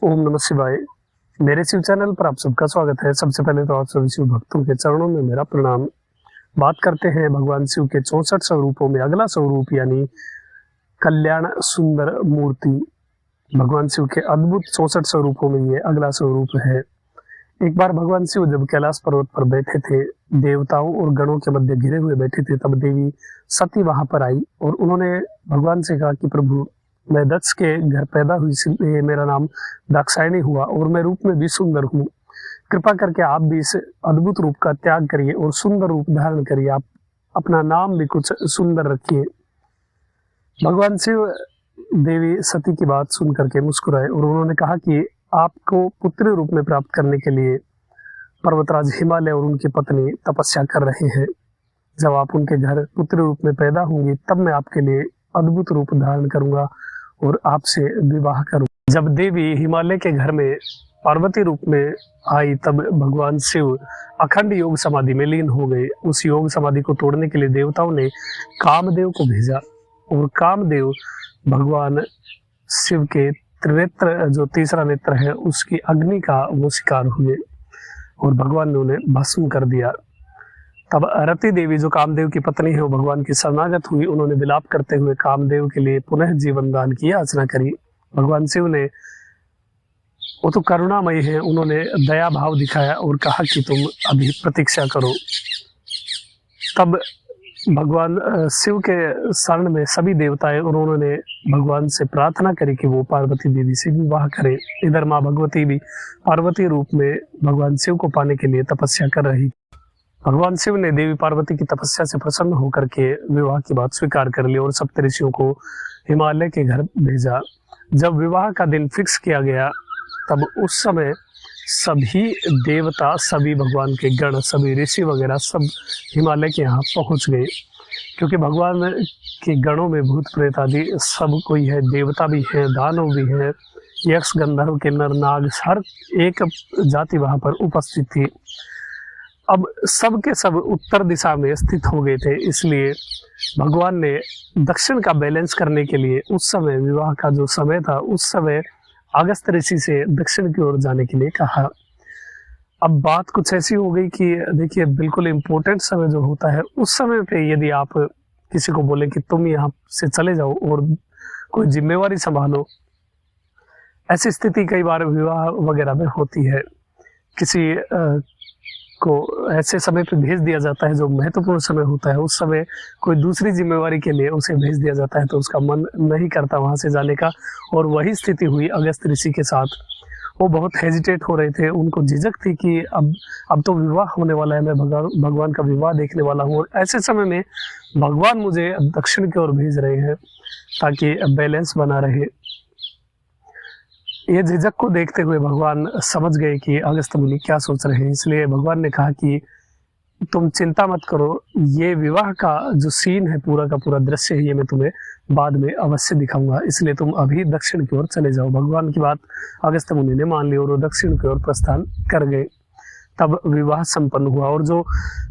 ओम नमः शिवाय। मेरे शिव चैनल पर आप सबका स्वागत है। सबसे पहले तो आप सभी शिव भक्तों के चरणों में मेरा प्रणाम। बात करते हैं भगवान शिव के 64 स्वरूपों में अगला स्वरूप यानी कल्याण सुंदर मूर्ति। भगवान शिव के अद्भुत 64 स्वरूपों में ये अगला स्वरूप है। एक बार भगवान शिव जब कैलाश पर्वत पर बैठे थे, देवताओं और गणों के मध्य घिरे हुए बैठे थे, तब देवी सती वहां पर आई और उन्होंने भगवान से कहा कि प्रभु, मैं दक्ष के घर पैदा हुई, इसलिए मेरा नाम दाक्षायणी हुआ और मैं रूप में भी सुंदर हूँ। कृपा करके आप भी इस अद्भुत रूप का त्याग करिए और सुंदर रूप धारण करिए। आप अपना नाम भी कुछ सुंदर रखिए। भगवान शिव देवी सती की बात सुन करके मुस्कुराए और उन्होंने कहा कि आपको पुत्री रूप में प्राप्त करने के लिए पर्वतराज हिमालय और उनकी पत्नी तपस्या कर रहे हैं। जब आप उनके घर पुत्री रूप में पैदा होंगी, तब मैं आपके लिए अद्भुत रूप धारण करूंगा और आपसे विवाह करूंगा। जब देवी हिमालय के घर में पार्वती रूप में आई, तब भगवान शिव अखंड योग समाधि में लीन हो गए। उस योग समाधि को तोड़ने के लिए देवताओं ने कामदेव को भेजा और कामदेव भगवान शिव के त्रिनेत्र, जो तीसरा नेत्र है, उसकी अग्नि का वो शिकार हुए और भगवान ने उन्हें भस्म कर दिया। तब रति देवी, जो कामदेव की पत्नी है, वो भगवान की शरणागत हुई। उन्होंने विलाप करते हुए कामदेव के लिए पुनः जीवन दान की याचना करी। भगवान शिव ने, वो तो करुणामयी है, उन्होंने दया भाव दिखाया और कहा कि तुम अभी प्रतीक्षा करो। तब भगवान शिव के शरण में सभी देवताएं, उन्होंने भगवान से प्रार्थना करी कि वो पार्वती देवी से विवाह करें। इधर माँ भगवती भी पार्वती रूप में भगवान शिव को पाने के लिए तपस्या कर रही। भगवान शिव ने देवी पार्वती की तपस्या से प्रसन्न होकर के विवाह की बात स्वीकार कर ली और सप्तऋषियों को हिमालय के घर भेजा। जब विवाह का दिन फिक्स किया गया, तब उस समय सभी देवता, सभी भगवान के गण, सभी ऋषि वगैरह सब हिमालय के यहाँ पहुंच गए, क्योंकि भगवान के गणों में भूत प्रेत आदि सब कोई है, देवता भी है, दानव भी है, यक्ष गंधर्व के नर नाग, हर एक जाति वहां पर उपस्थित थी। अब सब के सब उत्तर दिशा में स्थित हो गए थे, इसलिए भगवान ने दक्षिण का बैलेंस करने के लिए उस समय, विवाह का जो समय था, उस समय अगस्त ऋषि से दक्षिण की ओर जाने के लिए कहा। अब बात कुछ ऐसी हो गई कि देखिए, बिल्कुल इम्पोर्टेंट समय जो होता है, उस समय पे यदि आप किसी को बोले कि तुम यहाँ से चले जाओ और कोई जिम्मेवारी संभालो, ऐसी स्थिति कई बार विवाह वगैरह में होती है। किसी को ऐसे समय पे भेज दिया जाता है जो महत्वपूर्ण समय होता है, उस समय कोई दूसरी जिम्मेवारी के लिए उसे भेज दिया जाता है, तो उसका मन नहीं करता वहां से जाने का। और वही स्थिति हुई अगस्त ऋषि के साथ। वो बहुत हेजिटेट हो रहे थे, उनको झिझक थी कि अब तो विवाह होने वाला है, मैं भगवान का विवाह देखने वाला हूँ, और ऐसे समय में भगवान मुझे दक्षिण की ओर भेज रहे हैं ताकि बैलेंस बना रहे। ये झिझक को देखते हुए भगवान समझ गए कि अगस्त मुनि क्या सोच रहे हैं, इसलिए भगवान ने कहा कि तुम चिंता मत करो, ये विवाह का जो सीन है, पूरा का पूरा दृश्य है, ये मैं तुम्हें बाद में अवश्य दिखाऊंगा, इसलिए तुम अभी दक्षिण की ओर चले जाओ। भगवान की बात अगस्त मुनि ने मान ली और वो दक्षिण की ओर प्रस्थान कर गए। तब विवाह संपन्न हुआ और जो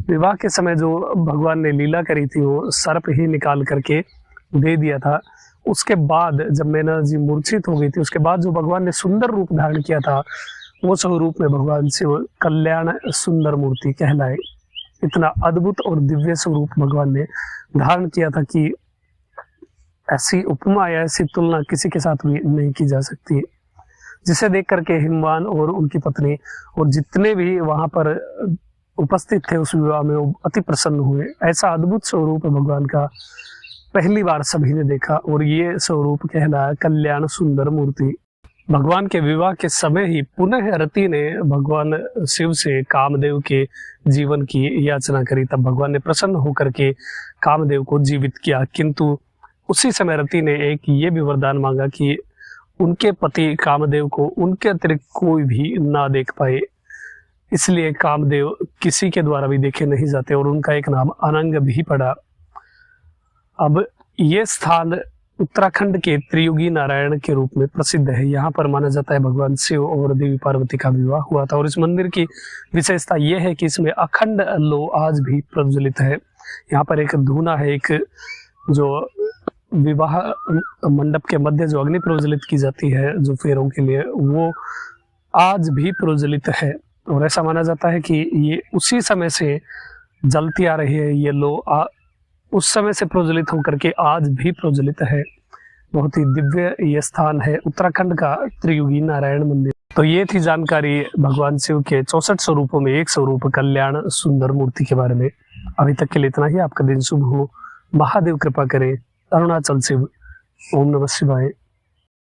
विवाह के समय जो भगवान ने लीला करी थी, वो सर्प ही निकाल करके दे दिया था। उसके बाद जब मैना जी मूर्छित हो गई थी, उसके बाद जो भगवान ने सुंदर रूप धारण किया था, वो स्वरूप में भगवान शिव कल्याण सुंदर मूर्ति कहलाए। इतना अद्भुत और दिव्य स्वरूप भगवान ने धारण किया था कि ऐसी उपमा या ऐसी तुलना किसी के साथ भी नहीं की जा सकती, जिसे देख करके हिमवान और उनकी पत्नी और जितने भी वहां पर उपस्थित थे उस विवाह में, वो अति प्रसन्न हुए। ऐसा अद्भुत स्वरूप भगवान का पहली बार सभी ने देखा और ये स्वरूप कहलाया कल्याण सुंदर मूर्ति। भगवान के विवाह के समय ही पुनः रति ने भगवान शिव से कामदेव के जीवन की याचना करी। तब भगवान ने प्रसन्न होकर के कामदेव को जीवित किया, किंतु उसी समय रति ने एक ये भी वरदान मांगा कि उनके पति कामदेव को उनके अतिरिक्त कोई भी ना देख पाए। इसलिए कामदेव किसी के द्वारा भी देखे नहीं जाते और उनका एक नाम अनंग भी पड़ा। अब ये स्थान उत्तराखंड के त्रियुगी नारायण के रूप में प्रसिद्ध है। यहाँ पर माना जाता है भगवान शिव और देवी पार्वती का विवाह हुआ था। और इस मंदिर की विशेषता यह है कि इसमें अखंड लो आज भी प्रज्वलित है। यहाँ पर एक धूना है, एक जो विवाह मंडप के मध्य जो अग्नि प्रज्वलित की जाती है जो फेरों के लिए, वो आज भी प्रज्वलित है। और ऐसा माना जाता है कि ये उसी समय से जलती आ रही है, ये लो उस समय से प्रज्वलित होकर के आज भी प्रज्वलित है। बहुत ही दिव्य ये स्थान है, उत्तराखंड का त्रियुगी नारायण मंदिर। तो ये थी जानकारी भगवान शिव के 64 स्वरूपों में एक स्वरूप कल्याण सुंदर मूर्ति के बारे में। अभी तक के लिए इतना ही। आपका दिन शुभ हो, महादेव कृपा करे। अरुणाचल शिव। ओम नमः शिवाय।